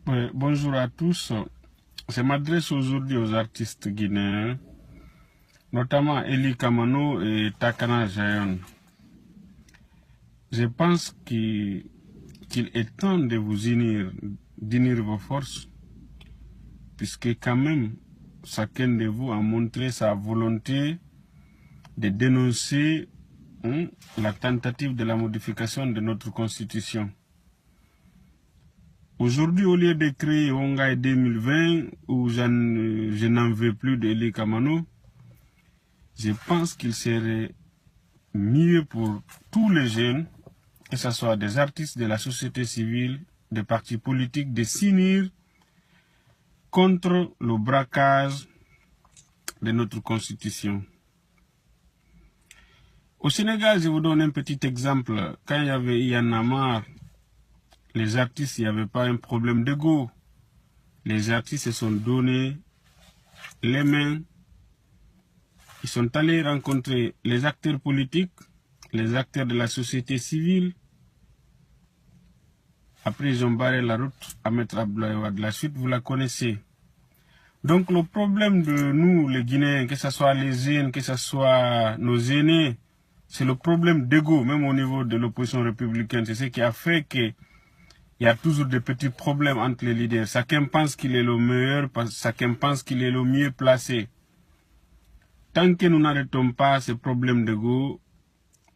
Ouais, bonjour à tous. Je m'adresse aujourd'hui aux artistes guinéens, notamment Eli Kamano et Takana Jayon. Je pense qu'il est temps de vous d'unir vos forces, puisque quand même, chacun de vous a montré sa volonté de dénoncer la tentative de la modification de notre constitution. Aujourd'hui, au lieu de créer Ongaï 2020, où je n'en veux plus d'Eli Kamano, je pense qu'il serait mieux pour tous les jeunes, que ce soit des artistes de la société civile, des partis politiques, de s'unir contre le braquage de notre constitution. Au Sénégal, je vous donne un petit exemple. Quand il y avait Y'en a marre, les artistes, il n'y avait pas un problème d'ego. Les artistes se sont donné les mains. Ils sont allés rencontrer les acteurs politiques, les acteurs de la société civile. Après, ils ont barré la route à Maître Abdoulaye Wade. La suite, vous la connaissez. Donc, le problème de nous, les Guinéens, que ce soit les jeunes, que ce soit nos aînés, c'est le problème d'ego, même au niveau de l'opposition républicaine. C'est ce qui a fait que il y a toujours des petits problèmes entre les leaders. Chacun pense qu'il est le meilleur, chacun pense qu'il est le mieux placé. Tant que nous n'arrêtons pas ces problèmes d'ego,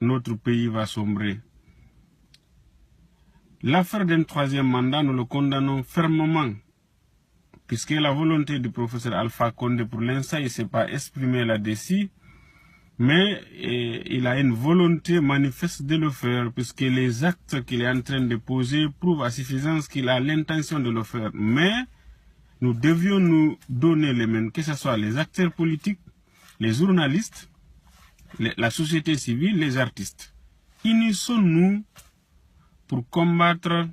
notre pays va sombrer. L'affaire d'un troisième mandat, nous le condamnons fermement, puisque la volonté du professeur Alpha Condé, pour l'instant, il ne s'est pas exprimé là-dessus, mais il a une volonté manifeste de le faire, puisque les actes qu'il est en train de poser prouvent à suffisance qu'il a l'intention de le faire. Mais nous devions nous donner les mains, que ce soit les acteurs politiques, les journalistes, la société civile, les artistes. Unissons-nous pour combattre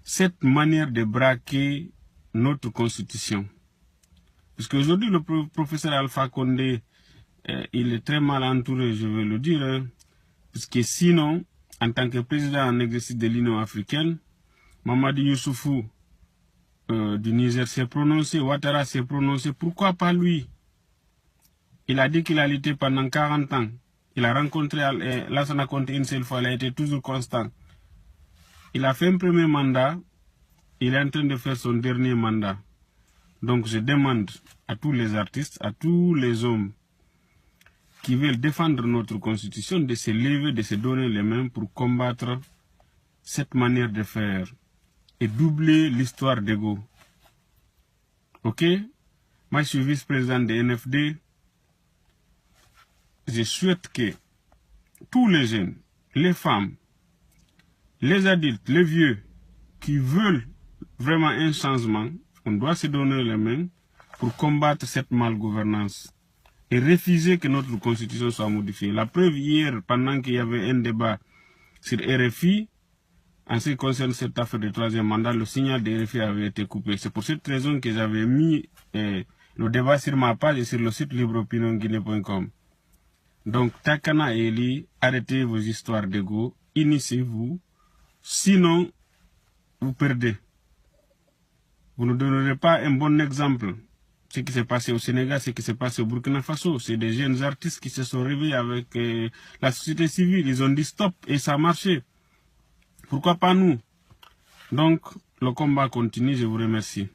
cette manière de braquer notre constitution. Puisque aujourd'hui, le professeur Alpha Condé, il est très mal entouré, je vais le dire, hein, puisque sinon, en tant que président en exercice de l'Union africaine, Mamadi Youssoufou du Niger s'est prononcé, Ouattara s'est prononcé, pourquoi pas lui? Il a dit qu'il a lutté pendant 40 ans. Il a rencontré Lassana Conté une seule fois, il a été toujours constant. Il a fait un premier mandat, il est en train de faire son dernier mandat. Donc je demande à tous les artistes, à tous les hommes qui veulent défendre notre constitution de se lever, de se donner les mains pour combattre cette manière de faire et doubler l'histoire d'ego. Ok? Moi je suis vice-président de NFD. Je souhaite que tous les jeunes, les femmes, les adultes, les vieux, qui veulent vraiment un changement, on doit se donner les mains pour combattre cette malgouvernance et refuser que notre constitution soit modifiée. La preuve, hier, pendant qu'il y avait un débat sur RFI, en ce qui concerne cette affaire de troisième mandat, le signal de RFI avait été coupé. C'est pour cette raison que j'avais mis le débat sur ma page et sur le site libreopinionguinée.com. Donc, Takana et Eli, arrêtez vos histoires d'ego, initiez-vous, sinon, vous perdez. Vous ne donnerez pas un bon exemple. Ce qui s'est passé au Sénégal, ce qui s'est passé au Burkina Faso, c'est des jeunes artistes qui se sont réveillés avec la société civile. Ils ont dit stop et ça a marché. Pourquoi pas nous? Donc, le combat continue. Je vous remercie.